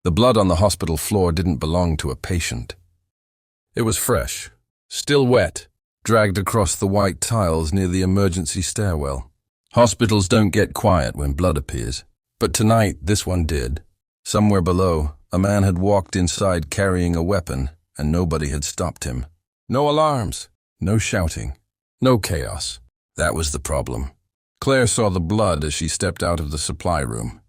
The blood on the hospital floor didn't belong to a patient. It was fresh, still wet, dragged across the white tiles near the emergency stairwell. Hospitals don't get quiet when blood appears, but tonight this one did. Somewhere below, a man had walked inside carrying a weapon, and nobody had stopped him. No alarms, no shouting, no chaos. That was the problem. Claire saw the blood as she stepped out of the supply room.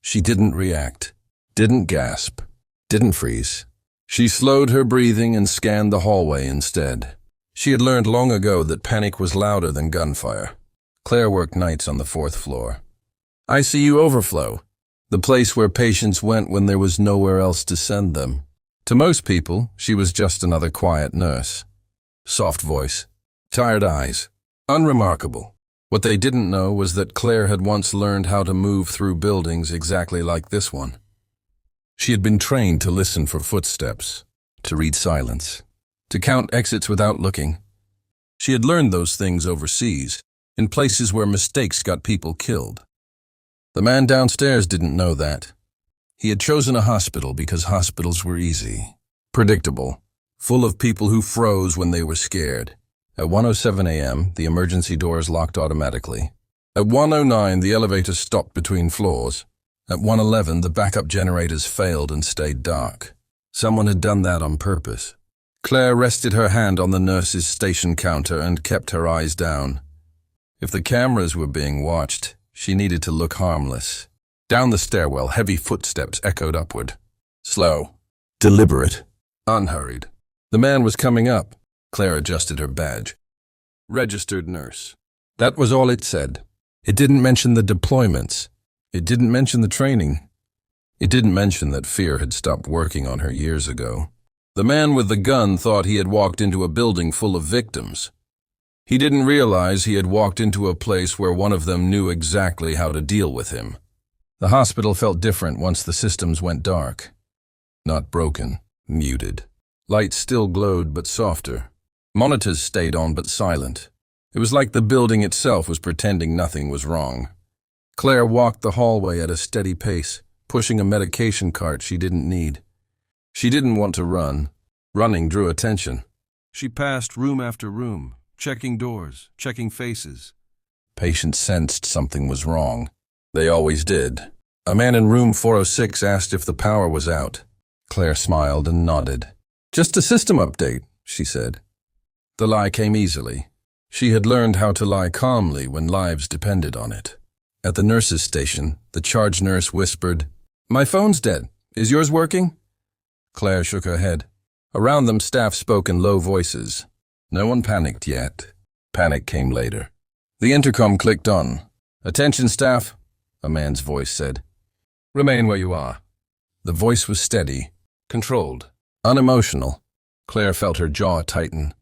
She didn't react, didn't gasp, didn't freeze. She slowed her breathing and scanned the hallway instead. She had learned long ago that panic was louder than gunfire. Claire worked nights on the 4th floor. ICU overflow, the place where patients went when there was nowhere else to send them. To most people, she was just another quiet nurse. Soft voice, tired eyes, unremarkable. What they didn't know was that Claire had once learned how to move through buildings exactly like this one. She had been trained to listen for footsteps, to read silence, to count exits without looking. She had learned those things overseas, in places where mistakes got people killed. The man downstairs didn't know that. He had chosen a hospital because hospitals were easy, predictable, full of people who froze when they were scared. At 1:07 a.m., the emergency doors locked automatically. At 1:09, the elevator stopped between floors. At 1:11, the backup generators failed and stayed dark. Someone had done that on purpose. Claire rested her hand on the nurse's station counter and kept her eyes down. If the cameras were being watched, she needed to look harmless. Down the stairwell, heavy footsteps echoed upward. Slow, deliberate, unhurried. The man was coming up. Claire adjusted her badge. Registered nurse. That was all it said. It didn't mention the deployments. It didn't mention the training. It didn't mention that fear had stopped working on her years ago. The man with the gun thought he had walked into a building full of victims. He didn't realize he had walked into a place where one of them knew exactly how to deal with him. The hospital felt different once the systems went dark. Not broken, muted. Lights still glowed but softer. Monitors stayed on but silent. It was like the building itself was pretending nothing was wrong. Claire walked the hallway at a steady pace, pushing a medication cart she didn't need. She didn't want to run. Running drew attention. She passed room after room, checking doors, checking faces. Patients sensed something was wrong. They always did. A man in room 406 asked if the power was out. Claire smiled and nodded. Just a system update, she said. The lie came easily. She had learned how to lie calmly when lives depended on it. At the nurse's station, the charge nurse whispered, "My phone's dead. Is yours working?" Claire shook her head. Around them, staff spoke in low voices. No one panicked yet. Panic came later. The intercom clicked on. "Attention, staff," a man's voice said. "Remain where you are." The voice was steady, controlled, unemotional. Claire felt her jaw tighten.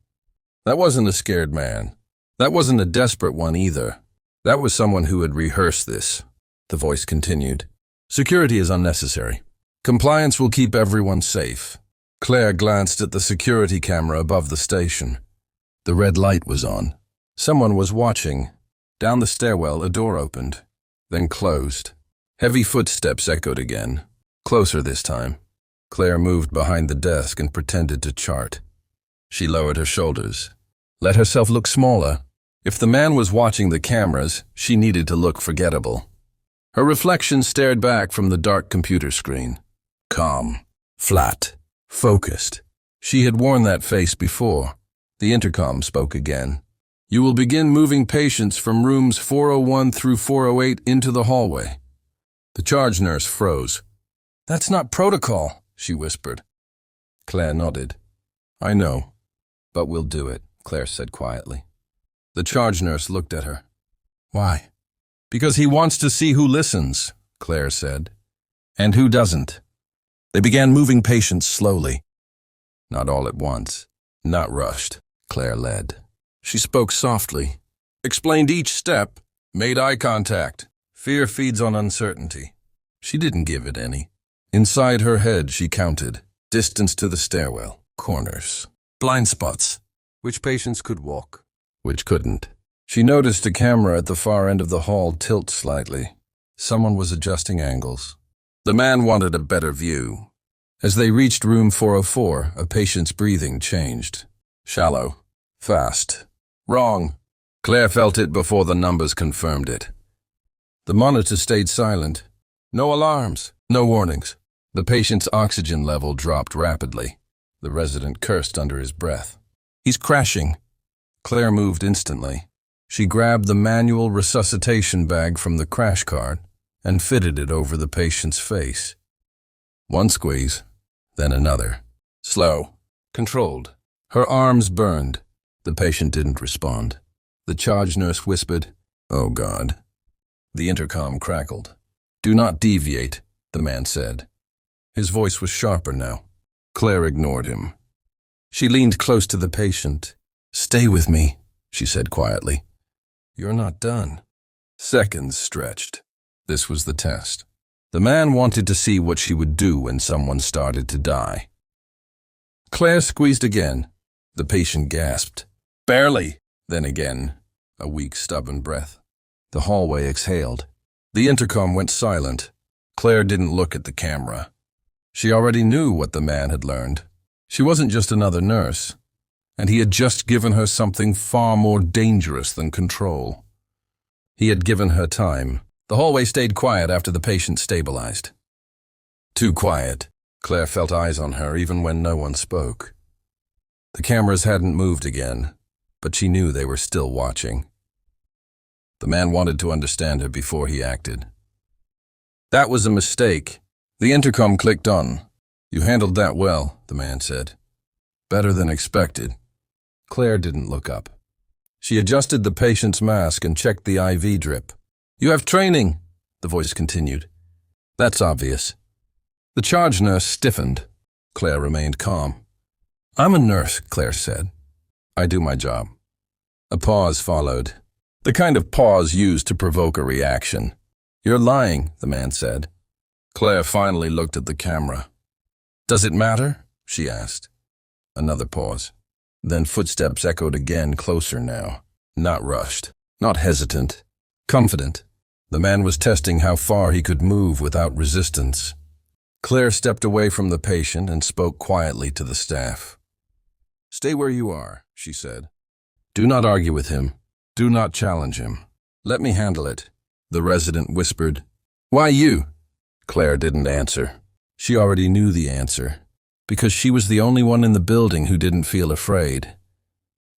That wasn't a scared man. That wasn't a desperate one either. That was someone who had rehearsed this. The voice continued. "Security is unnecessary. Compliance will keep everyone safe." Claire glanced at the security camera above the station. The red light was on. Someone was watching. Down the stairwell, a door opened, then closed. Heavy footsteps echoed again, closer this time. Claire moved behind the desk and pretended to chart. She lowered her shoulders, let herself look smaller. If the man was watching the cameras, she needed to look forgettable. Her reflection stared back from the dark computer screen. Calm, flat, focused. She had worn that face before. The intercom spoke again. "You will begin moving patients from rooms 401 through 408 into the hallway." The charge nurse froze. "That's not protocol," she whispered. Claire nodded. "I know, but we'll do it," Claire said quietly. The charge nurse looked at her. "Why?" "Because he wants to see who listens," Claire said, "and who doesn't." They began moving patients slowly. Not all at once, not rushed. Claire led. She spoke softly, explained each step, made eye contact. Fear feeds on uncertainty. She didn't give it any. Inside her head, she counted. Distance to the stairwell, corners, blind spots. Which patients could walk, which couldn't. She noticed a camera at the far end of the hall tilt slightly. Someone was adjusting angles. The man wanted a better view. As they reached room 404, a patient's breathing changed. Shallow. Fast. Wrong. Claire felt it before the numbers confirmed it. The monitor stayed silent. No alarms. No warnings. The patient's oxygen level dropped rapidly. The resident cursed under his breath. He's crashing. Claire moved instantly. She grabbed the manual resuscitation bag from the crash cart and fitted it over the patient's face. One squeeze, then another. Slow. Controlled. Her arms burned. The patient didn't respond. The charge nurse whispered, "Oh God." The intercom crackled. "Do not deviate," the man said. His voice was sharper now. Claire ignored him. She leaned close to the patient. "Stay with me," she said quietly. "You're not done." Seconds stretched. This was the test. The man wanted to see what she would do when someone started to die. Claire squeezed again. The patient gasped. "Barely." Then again, a weak, stubborn breath. The hallway exhaled. The intercom went silent. Claire didn't look at the camera. She already knew what the man had learned. She wasn't just another nurse, and he had just given her something far more dangerous than control. He had given her time. The hallway stayed quiet after the patient stabilized. Too quiet. Claire felt eyes on her even when no one spoke. The cameras hadn't moved again, but she knew they were still watching. The man wanted to understand her before he acted. "That was a mistake." The intercom clicked on. "You handled that well," the man said. "Better than expected." Claire didn't look up. She adjusted the patient's mask and checked the IV drip. "You have training," the voice continued. "That's obvious." The charge nurse stiffened. Claire remained calm. "I'm a nurse," Claire said. "I do my job." A pause followed. The kind of pause used to provoke a reaction. "You're lying," the man said. Claire finally looked at the camera. "Does it matter?" she asked. Another pause. Then footsteps echoed again, closer now. Not rushed, not hesitant, confident. The man was testing how far he could move without resistance. Claire stepped away from the patient and spoke quietly to the staff. "Stay where you are," she said. "Do not argue with him. Do not challenge him. Let me handle it." The resident whispered, "Why you?" Claire didn't answer. She already knew the answer, because she was the only one in the building who didn't feel afraid.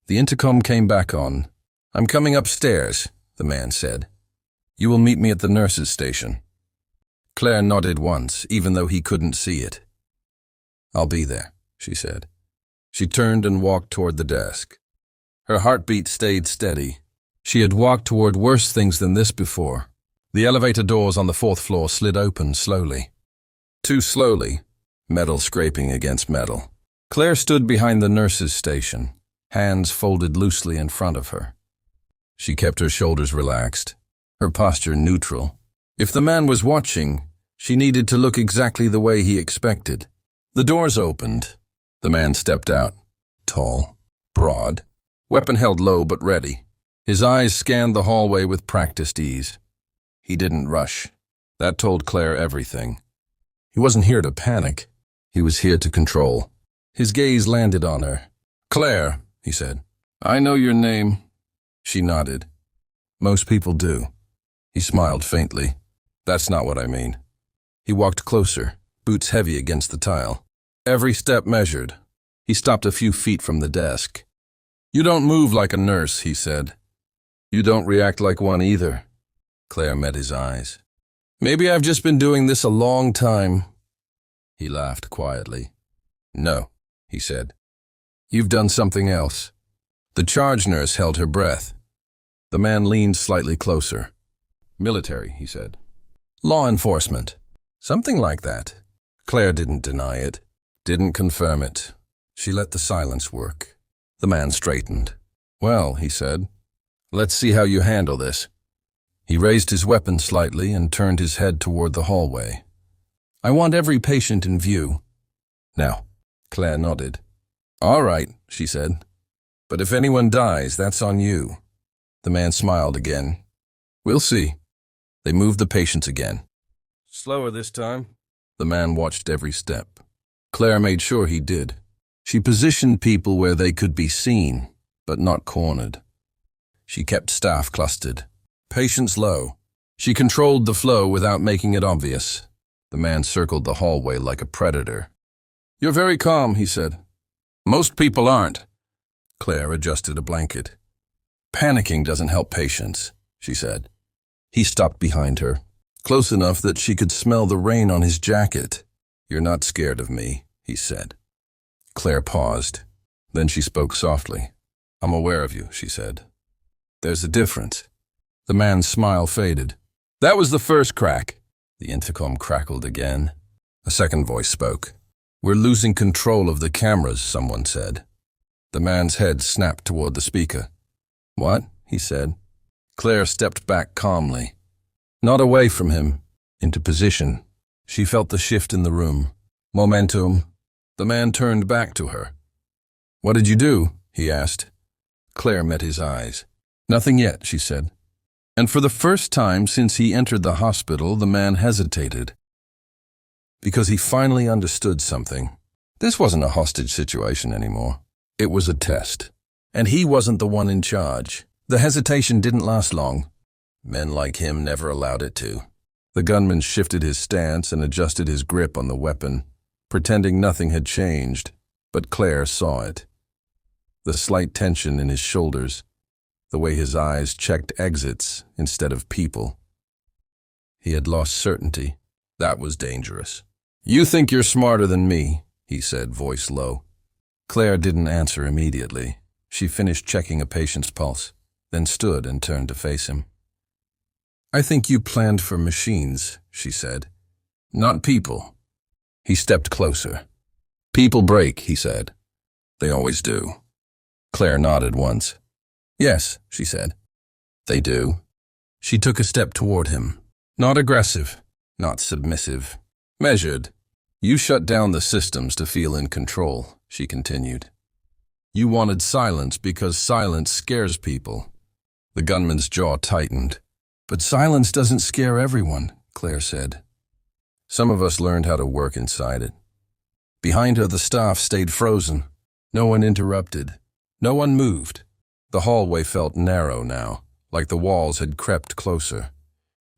The intercom came back on. "I'm coming upstairs," the man said. "You will meet me at the nurse's station." Claire nodded once, even though he couldn't see it. "I'll be there," she said. She turned and walked toward the desk. Her heartbeat stayed steady. She had walked toward worse things than this before. The elevator doors on the 4th floor slid open slowly. Too slowly, metal scraping against metal. Claire stood behind the nurse's station, hands folded loosely in front of her. She kept her shoulders relaxed, her posture neutral. If the man was watching, she needed to look exactly the way he expected. The doors opened. The man stepped out, tall, broad, weapon held low but ready. His eyes scanned the hallway with practiced ease. He didn't rush. That told Claire everything. He wasn't here to panic. He was here to control. His gaze landed on her. "Claire," he said. "I know your name." She nodded. "Most people do." He smiled faintly. "That's not what I mean." He walked closer, boots heavy against the tile. Every step measured. He stopped a few feet from the desk. "You don't move like a nurse," he said. "You don't react like one either." Claire met his eyes. "Maybe I've just been doing this a long time." He laughed quietly. "No," he said. "You've done something else." The charge nurse held her breath. The man leaned slightly closer. "Military," he said. "Law enforcement." "Something like that." Claire didn't deny it, didn't confirm it. She let the silence work. The man straightened. "Well," he said, "let's see how you handle this." He raised his weapon slightly and turned his head toward the hallway. "I want every patient in view." "Now." Claire nodded. "All right," she said. "But if anyone dies, that's on you." The man smiled again. "We'll see." They moved the patients again. "Slower this time," The man watched every step. Claire made sure he did. She positioned people where they could be seen, but not cornered. She kept staff clustered. Patience low. She controlled the flow without making it obvious. The man circled the hallway like a predator. "You're very calm," he said. "Most people aren't." Claire adjusted a blanket. "Panicking doesn't help patience," she said. He stopped behind her, close enough that she could smell the rain on his jacket. "You're not scared of me," he said. Claire paused. Then she spoke softly. "I'm aware of you," she said. "There's a difference." The man's smile faded. "That was the first crack." The intercom crackled again. A second voice spoke. "We're losing control of the cameras," someone said. The man's head snapped toward the speaker. "What?" he said. Claire stepped back calmly. Not away from him, into position. She felt the shift in the room. Momentum. The man turned back to her. "What did you do?" he asked. Claire met his eyes. "Nothing yet," she said. And for the first time since he entered the hospital, the man hesitated. Because he finally understood something. This wasn't a hostage situation anymore. It was a test. And he wasn't the one in charge. The hesitation didn't last long. Men like him never allowed it to. The gunman shifted his stance and adjusted his grip on the weapon, pretending nothing had changed, but Claire saw it. The slight tension in his shoulders, the way his eyes checked exits instead of people. He had lost certainty. That was dangerous. "You think you're smarter than me," he said, voice low. Claire didn't answer immediately. She finished checking a patient's pulse, then stood and turned to face him. "I think you planned for machines," she said. "Not people." He stepped closer. "People break," he said. "They always do." Claire nodded once. "Yes," she said. "They do." She took a step toward him. Not aggressive, not submissive. Measured. "You shut down the systems to feel in control," she continued. "You wanted silence because silence scares people." The gunman's jaw tightened. "But silence doesn't scare everyone," Claire said. "Some of us learned how to work inside it." Behind her, the staff stayed frozen. No one interrupted. No one moved. The hallway felt narrow now, like the walls had crept closer.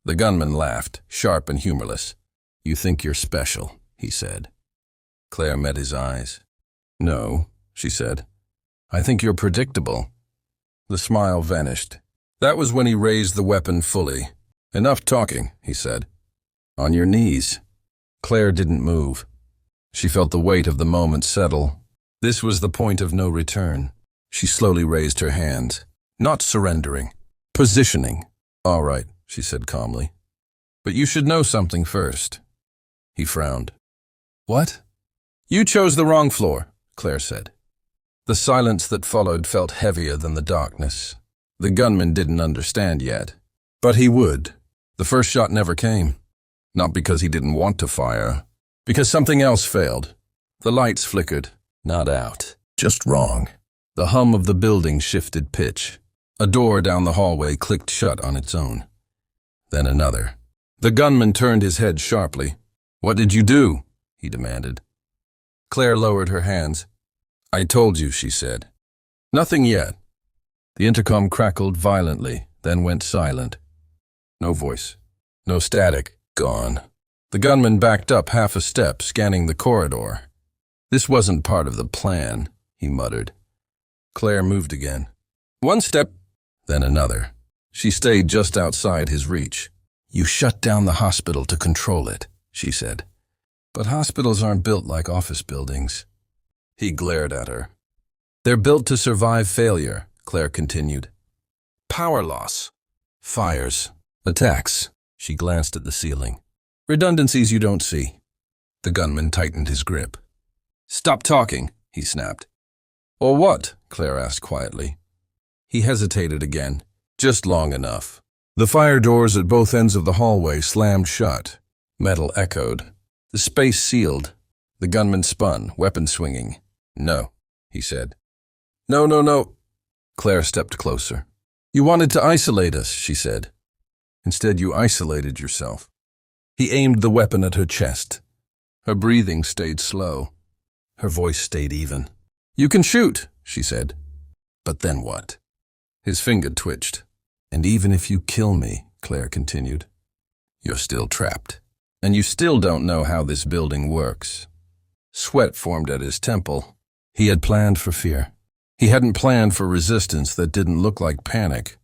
The gunman laughed, sharp and humorless. "You think you're special," he said. Claire met his eyes. "No," she said. "I think you're predictable." The smile vanished. That was when he raised the weapon fully. "Enough talking," he said. "On your knees." Claire didn't move. She felt the weight of the moment settle. This was the point of no return. She slowly raised her hands, not surrendering, positioning. "All right," she said calmly. "But you should know something first." He frowned. "What?" "You chose the wrong floor," Claire said. The silence that followed felt heavier than the darkness. The gunman didn't understand yet. But he would. The first shot never came. Not because he didn't want to fire. Because something else failed. The lights flickered. Not out. Just wrong. The hum of the building shifted pitch. A door down the hallway clicked shut on its own. Then another. The gunman turned his head sharply. "What did you do?" he demanded. Claire lowered her hands. "I told you," she said. "Nothing yet." The intercom crackled violently, then went silent. No voice. No static. Gone. The gunman backed up half a step, scanning the corridor. "This wasn't part of the plan," he muttered. Claire moved again. One step, then another. She stayed just outside his reach. "You shut down the hospital to control it," she said. "But hospitals aren't built like office buildings." He glared at her. "They're built to survive failure," Claire continued. "Power loss. Fires. Attacks." She glanced at the ceiling. "Redundancies you don't see." The gunman tightened his grip. "Stop talking," he snapped. "Or what?" Claire asked quietly. He hesitated again, just long enough. The fire doors at both ends of the hallway slammed shut. Metal echoed. The space sealed. The gunman spun, weapon swinging. "No," he said. "No, no, no." Claire stepped closer. "You wanted to isolate us," she said. "Instead, you isolated yourself." He aimed the weapon at her chest. Her breathing stayed slow. Her voice stayed even. "You can shoot," she said. "But then what?" His finger twitched. "And even if you kill me," Claire continued, "you're still trapped. And you still don't know how this building works." Sweat formed at his temple. He had planned for fear. He hadn't planned for resistance that didn't look like panic.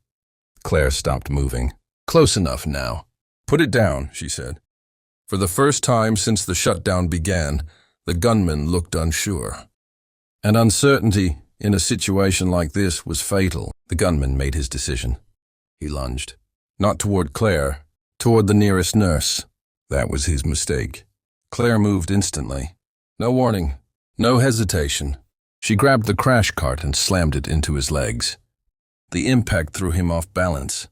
Claire stopped moving. "Close enough now." "Put it down," she said. For the first time since the shutdown began, the gunman looked unsure. And uncertainty in a situation like this was fatal. The gunman made his decision. He lunged. Not toward Claire, toward the nearest nurse. That was his mistake. Claire moved instantly. No warning, no hesitation. She grabbed the crash cart and slammed it into his legs. The impact threw him off balance.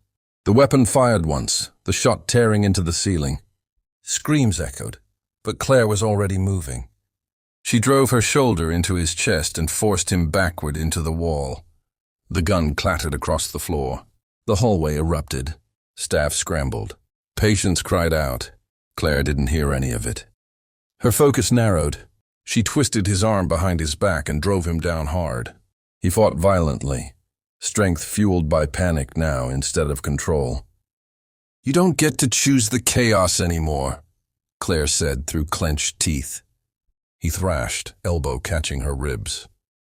The weapon fired once, the shot tearing into the ceiling. Screams echoed, but Claire was already moving. She drove her shoulder into his chest and forced him backward into the wall. The gun clattered across the floor. The hallway erupted. Staff scrambled. Patients cried out. Claire didn't hear any of it. Her focus narrowed. She twisted his arm behind his back and drove him down hard. He fought violently, strength fueled by panic now instead of control. "You don't get to choose the chaos anymore," Claire said through clenched teeth. He thrashed, elbow catching her ribs.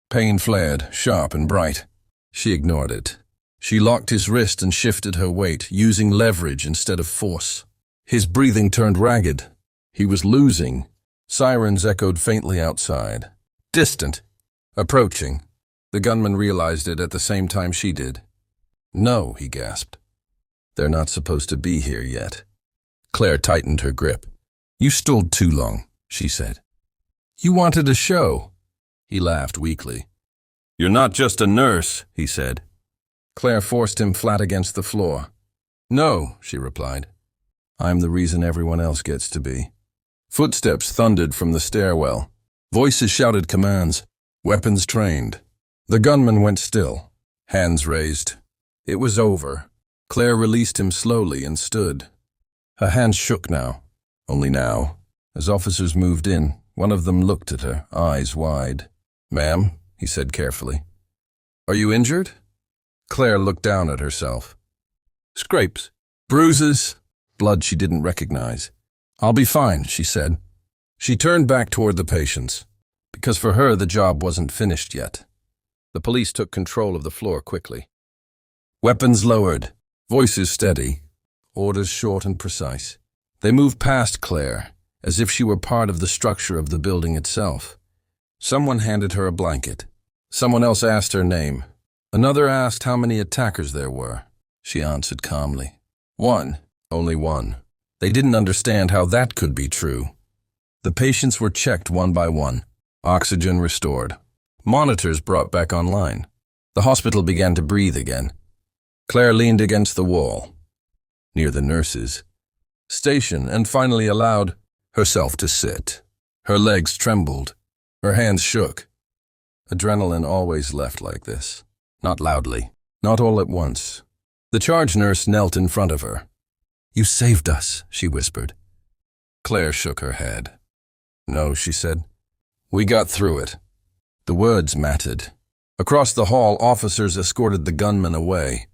Pain flared, sharp and bright. She ignored it. She locked his wrist and shifted her weight, using leverage instead of force. His breathing turned ragged. He was losing. Sirens echoed faintly outside. Distant. Approaching. The gunman realized it at the same time she did. "No," he gasped. "They're not supposed to be here yet." Claire tightened her grip. "You stalled too long," she said. "You wanted a show." He laughed weakly. "You're not just a nurse," he said. Claire forced him flat against the floor. "No," she replied. "I'm the reason everyone else gets to be." Footsteps thundered from the stairwell. Voices shouted commands. Weapons trained. The gunman went still, hands raised. It was over. Claire released him slowly and stood. Her hands shook now, only now. As officers moved in, one of them looked at her, eyes wide. "Ma'am," he said carefully. "Are you injured?" Claire looked down at herself. Scrapes, bruises, blood she didn't recognize. "I'll be fine," she said. She turned back toward the patients, because for her the job wasn't finished yet. The police took control of the floor quickly. Weapons lowered, voices steady, orders short and precise. They moved past Claire, as if she were part of the structure of the building itself. Someone handed her a blanket. Someone else asked her name. Another asked how many attackers there were. She answered calmly. "One, only one." They didn't understand how that could be true. The patients were checked one by one. Oxygen restored. Monitors brought back online. The hospital began to breathe again. Claire leaned against the wall, near the nurses. Stationed and finally allowed herself to sit. Her legs trembled. Her hands shook. Adrenaline always left like this. Not loudly. Not all at once. The charge nurse knelt in front of her. "You saved us," she whispered. Claire shook her head. "No," she said. "We got through it." The words mattered. Across the hall, officers escorted the gunman away.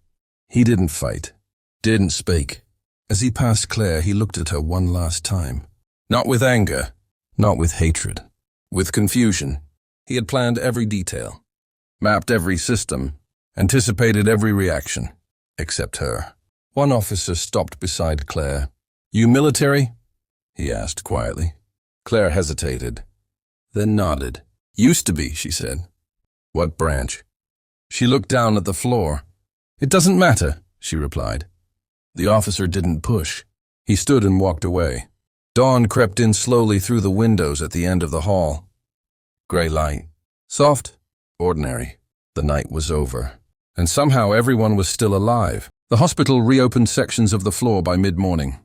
He didn't fight, didn't speak. As he passed Claire, he looked at her one last time. Not with anger, not with hatred, with confusion. He had planned every detail, mapped every system, anticipated every reaction, except her. One officer stopped beside Claire. "You military?" he asked quietly. Claire hesitated, then nodded. "Used to be," she said. "What branch?" She looked down at the floor. "It doesn't matter," she replied. The officer didn't push. He stood and walked away. Dawn crept in slowly through the windows at the end of the hall. Gray light. Soft. Ordinary. The night was over. And somehow everyone was still alive. The hospital reopened sections of the floor by mid-morning.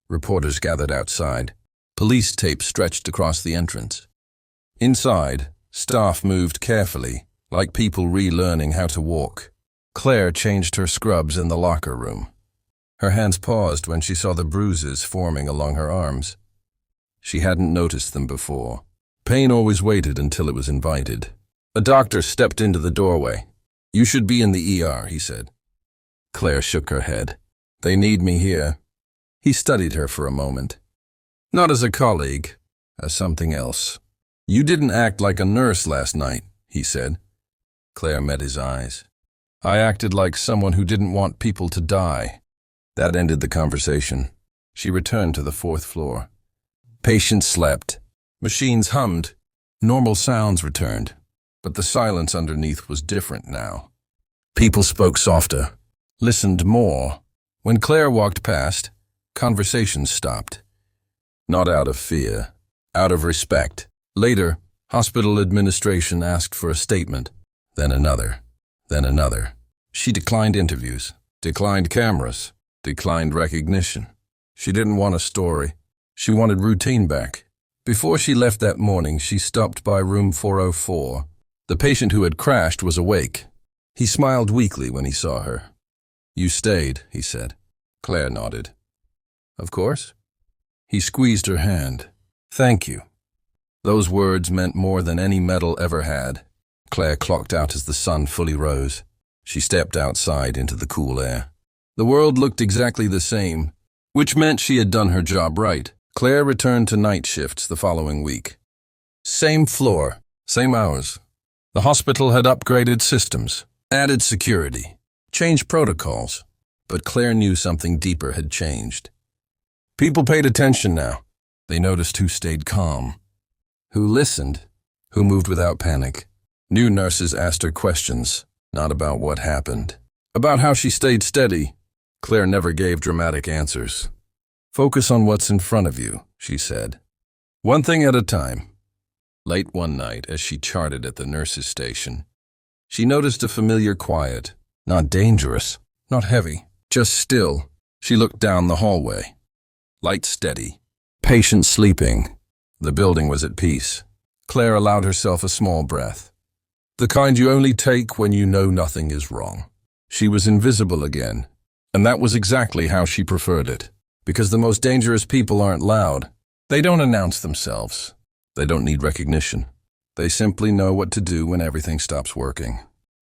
Reporters gathered outside. Police tape stretched across the entrance. Inside, staff moved carefully, like people relearning how to walk. Claire changed her scrubs in the locker room. Her hands paused when she saw the bruises forming along her arms. She hadn't noticed them before. Pain always waited until it was invited. A doctor stepped into the doorway. "You should be in the ER," he said. Claire shook her head. "They need me here." He studied her for a moment. "Not as a colleague, as something else." "You didn't act like a nurse last night," he said. Claire met his eyes. "I acted like someone who didn't want people to die." That ended the conversation. She returned to the 4th floor. Patients slept. Machines hummed. Normal sounds returned. But the silence underneath was different now. People spoke softer, listened more. When Claire walked past, conversations stopped. Not out of fear, out of respect. Later, hospital administration asked for a statement. Then another. Then another. She declined interviews, declined cameras, declined recognition. She didn't want a story. She wanted routine back. Before she left that morning, she stopped by room 404. The patient who had crashed was awake. He smiled weakly when he saw her. "You stayed," he said. Claire nodded. "Of course." He squeezed her hand. "Thank you." Those words meant more than any medal ever had. Claire clocked out as the sun fully rose. She stepped outside into the cool air. The world looked exactly the same, which meant she had done her job right. Claire returned to night shifts the following week. Same floor, same hours. The hospital had upgraded systems, added security, changed protocols, but Claire knew something deeper had changed. People paid attention now. They noticed who stayed calm, who listened, who moved without panic. New nurses asked her questions, not about what happened, about how she stayed steady. Claire never gave dramatic answers. "Focus on what's in front of you," she said. "One thing at a time." Late one night, as she charted at the nurses' station, she noticed a familiar quiet, not dangerous, not heavy, just still. She looked down the hallway. Light steady, patient sleeping. The building was at peace. Claire allowed herself a small breath. The kind you only take when you know nothing is wrong. She was invisible again, and that was exactly how she preferred it. Because the most dangerous people aren't loud. They don't announce themselves. They don't need recognition. They simply know what to do when everything stops working.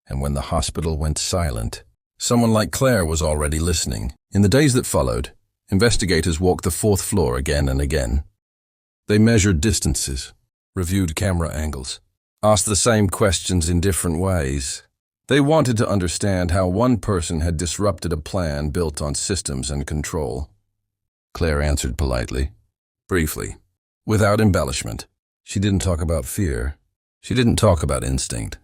And when the hospital went silent, someone like Claire was already listening. In the days that followed, investigators walked the 4th floor again and again. They measured distances, reviewed camera angles, asked the same questions in different ways. They wanted to understand how one person had disrupted a plan built on systems and control. Claire answered politely, briefly, without embellishment. She didn't talk about fear. She didn't talk about instinct.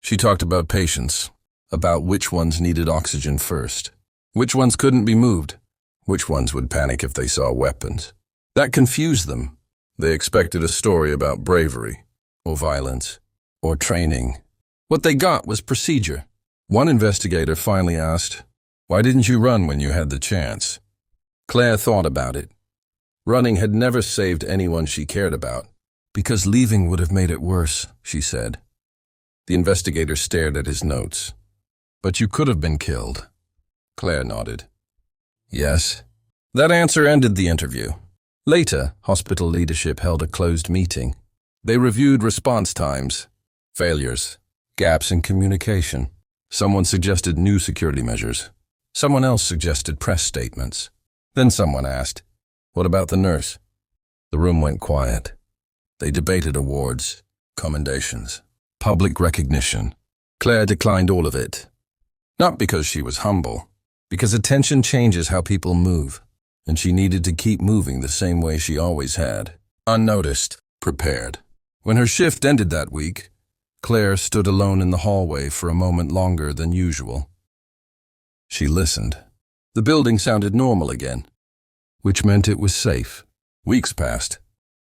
She talked about patience, about which ones needed oxygen first, which ones couldn't be moved, which ones would panic if they saw weapons. That confused them. They expected a story about bravery, or violence, or training. What they got was procedure. One investigator finally asked, "Why didn't you run when you had the chance?" Claire thought about it. Running had never saved anyone she cared about. "Because leaving would have made it worse," she said. The investigator stared at his notes. "But you could have been killed." Claire nodded. "Yes." That answer ended the interview. Later, hospital leadership held a closed meeting. They reviewed response times, failures, gaps in communication. Someone suggested new security measures. Someone else suggested press statements. Then someone asked, "What about the nurse?" The room went quiet. They debated awards, commendations, public recognition. Claire declined all of it. Not because she was humble, because attention changes how people move, and she needed to keep moving the same way she always had, unnoticed, prepared. When her shift ended that week, Claire stood alone in the hallway for a moment longer than usual. She listened. The building sounded normal again, which meant it was safe. Weeks passed.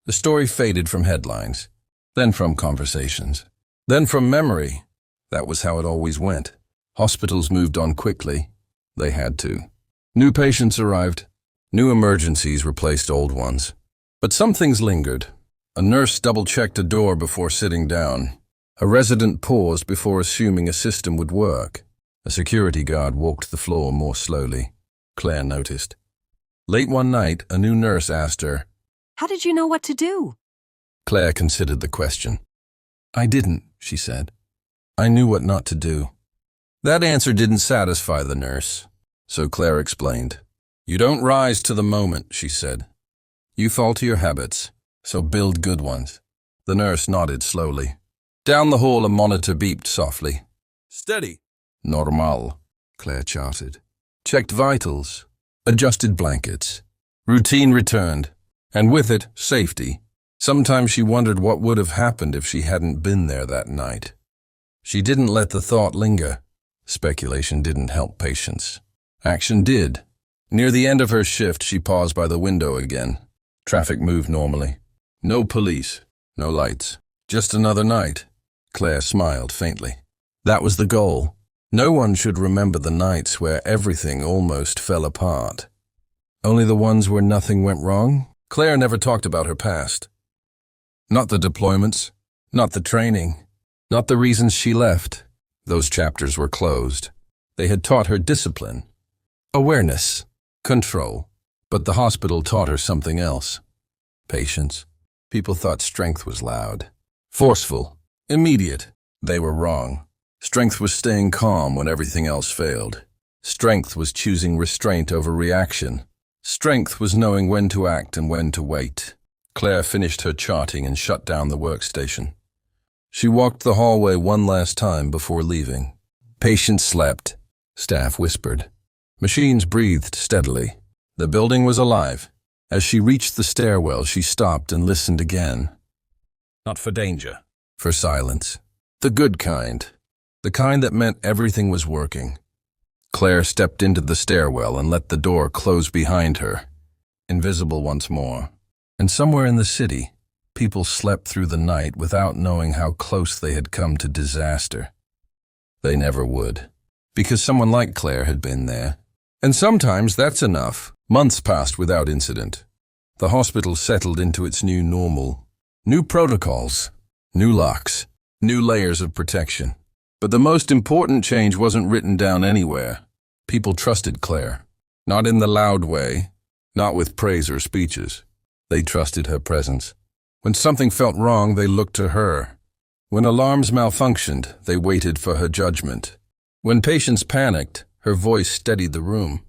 The story faded from headlines, then from conversations, then from memory. That was how it always went. Hospitals moved on quickly. They had to. New patients arrived. New emergencies replaced old ones. But some things lingered. A nurse double-checked a door before sitting down. A resident paused before assuming a system would work. A security guard walked the floor more slowly. Claire noticed. Late one night, a new nurse asked her, How did you know what to do? Claire considered the question. I didn't, she said. I knew what not to do. That answer didn't satisfy the nurse, so Claire explained. You don't rise to the moment, she said. You fall to your habits, so build good ones. The nurse nodded slowly. Down the hall a monitor beeped softly. Steady. Normal, Claire charted. Checked vitals. Adjusted blankets. Routine returned, and with it, safety. Sometimes she wondered what would have happened if she hadn't been there that night. She didn't let the thought linger. Speculation didn't help patients. Action did. Near the end of her shift, she paused by the window again. Traffic moved normally. No police, no lights. Just another night. Claire smiled faintly. That was the goal. No one should remember the nights where everything almost fell apart. Only the ones where nothing went wrong? Claire never talked about her past. Not the deployments, not the training, not the reasons she left. Those chapters were closed. They had taught her discipline, awareness, control. But the hospital taught her something else. Patience. People thought strength was loud, forceful, immediate. They were wrong. Strength was staying calm when everything else failed. Strength was choosing restraint over reaction. Strength was knowing when to act and when to wait. Claire finished her charting and shut down the workstation. She walked the hallway one last time before leaving. Patients slept. Staff whispered. Machines breathed steadily. The building was alive. As she reached the stairwell, she stopped and listened again. Not for danger, for silence. The good kind. The kind that meant everything was working. Claire stepped into the stairwell and let the door close behind her. Invisible once more. And somewhere in the city, people slept through the night without knowing how close they had come to disaster. They never would, because someone like Claire had been there. And sometimes that's enough. Months passed without incident. The hospital settled into its new normal. New protocols, new locks, new layers of protection. But the most important change wasn't written down anywhere. People trusted Claire. Not in the loud way, not with praise or speeches. They trusted her presence. When something felt wrong, they looked to her. When alarms malfunctioned, they waited for her judgment. When patients panicked, her voice steadied the room.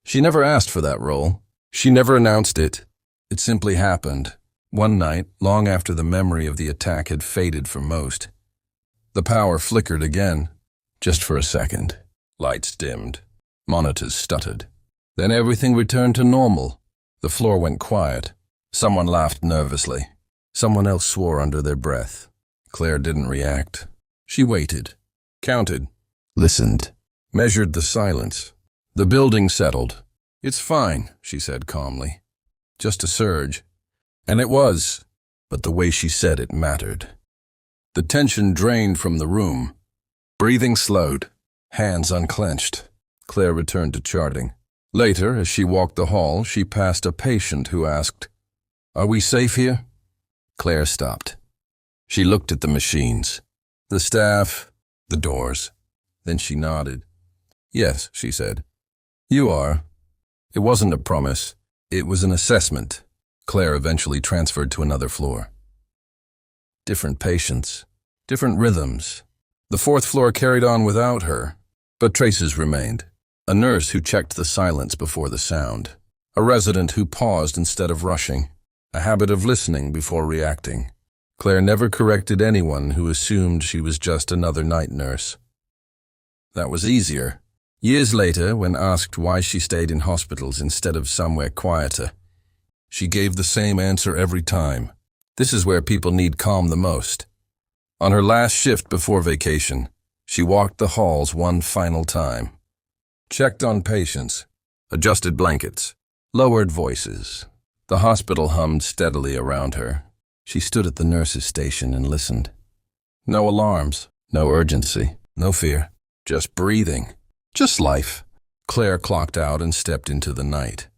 She never asked for that role. She never announced it. It simply happened. One night, long after the memory of the attack had faded for most. The power flickered again, just for a second. Lights dimmed. Monitors stuttered. Then everything returned to normal. The floor went quiet. Someone laughed nervously. Someone else swore under their breath. Claire didn't react. She waited, counted, listened, measured the silence. The building settled. It's fine, she said calmly. Just a surge. And it was, but the way she said it mattered. The tension drained from the room. Breathing slowed, hands unclenched. Claire returned to charting. Later, as she walked the hall, she passed a patient who asked, "Are we safe here?" Claire stopped. She looked at the machines, the staff, the doors. Then she nodded. "Yes," she said. "You are." It wasn't a promise. It was an assessment. Claire eventually transferred to another floor. Different patients, different rhythms. The fourth floor carried on without her, but traces remained. A nurse who checked the silence before the sound. A resident who paused instead of rushing. A habit of listening before reacting. Claire never corrected anyone who assumed she was just another night nurse. That was easier. Years later, when asked why she stayed in hospitals instead of somewhere quieter, she gave the same answer every time. This is where people need calm the most. On her last shift before vacation, she walked the halls one final time. Checked on patients, adjusted blankets, lowered voices. The hospital hummed steadily around her. She stood at the nurse's station and listened. No alarms, no urgency, no fear, just breathing, just life. Claire clocked out and stepped into the night.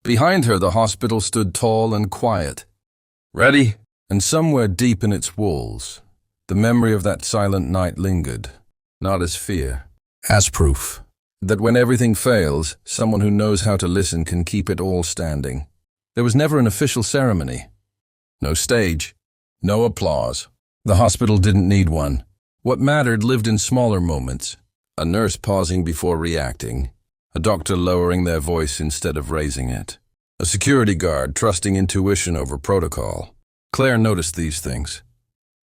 Behind her, the hospital stood tall and quiet. Ready? And somewhere deep in its walls, the memory of that silent night lingered, not as fear, as proof that when everything fails, someone who knows how to listen can keep it all standing. There was never an official ceremony. No stage. No applause. The hospital didn't need one. What mattered lived in smaller moments. A nurse pausing before reacting. A doctor lowering their voice instead of raising it. A security guard trusting intuition over protocol. Claire noticed these things.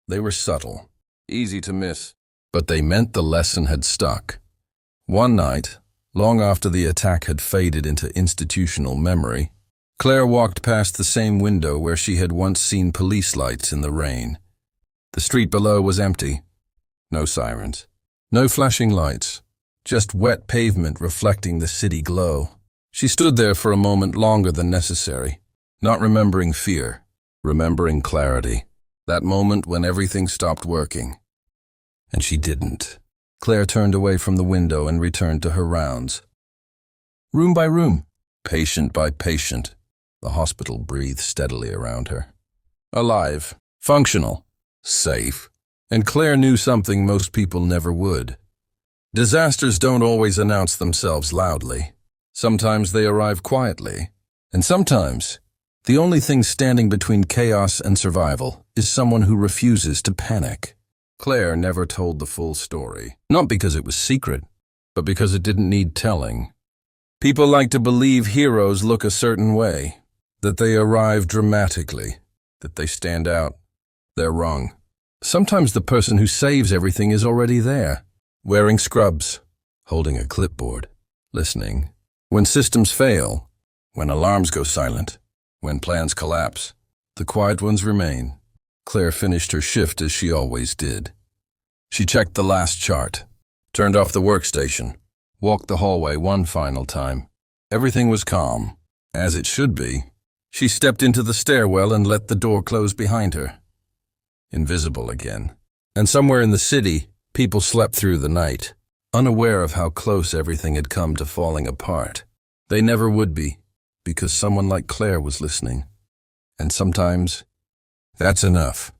They were subtle, easy to miss, but they meant the lesson had stuck. One night, long after the attack had faded into institutional memory, Claire walked past the same window where she had once seen police lights in the rain. The street below was empty. No sirens. No flashing lights. Just wet pavement reflecting the city glow. She stood there for a moment longer than necessary, not remembering fear, remembering clarity. That moment when everything stopped working. And she didn't. Claire turned away from the window and returned to her rounds. Room by room, patient by patient, the hospital breathed steadily around her. Alive, functional, safe. And Claire knew something most people never would. Disasters don't always announce themselves loudly. Sometimes they arrive quietly. And sometimes, the only thing standing between chaos and survival is someone who refuses to panic. Claire never told the full story, not because it was secret, but because it didn't need telling. People like to believe heroes look a certain way, that they arrive dramatically, that they stand out. They're wrong. Sometimes the person who saves everything is already there, wearing scrubs, holding a clipboard, listening. When systems fail, when alarms go silent, when plans collapse, the quiet ones remain. Claire finished her shift as she always did. She checked the last chart, turned off the workstation, walked the hallway one final time. Everything was calm, as it should be. She stepped into the stairwell and let the door close behind her. Invisible again. And somewhere in the city, people slept through the night, unaware of how close everything had come to falling apart. They never would be, because someone like Claire was listening. And sometimes, that's enough.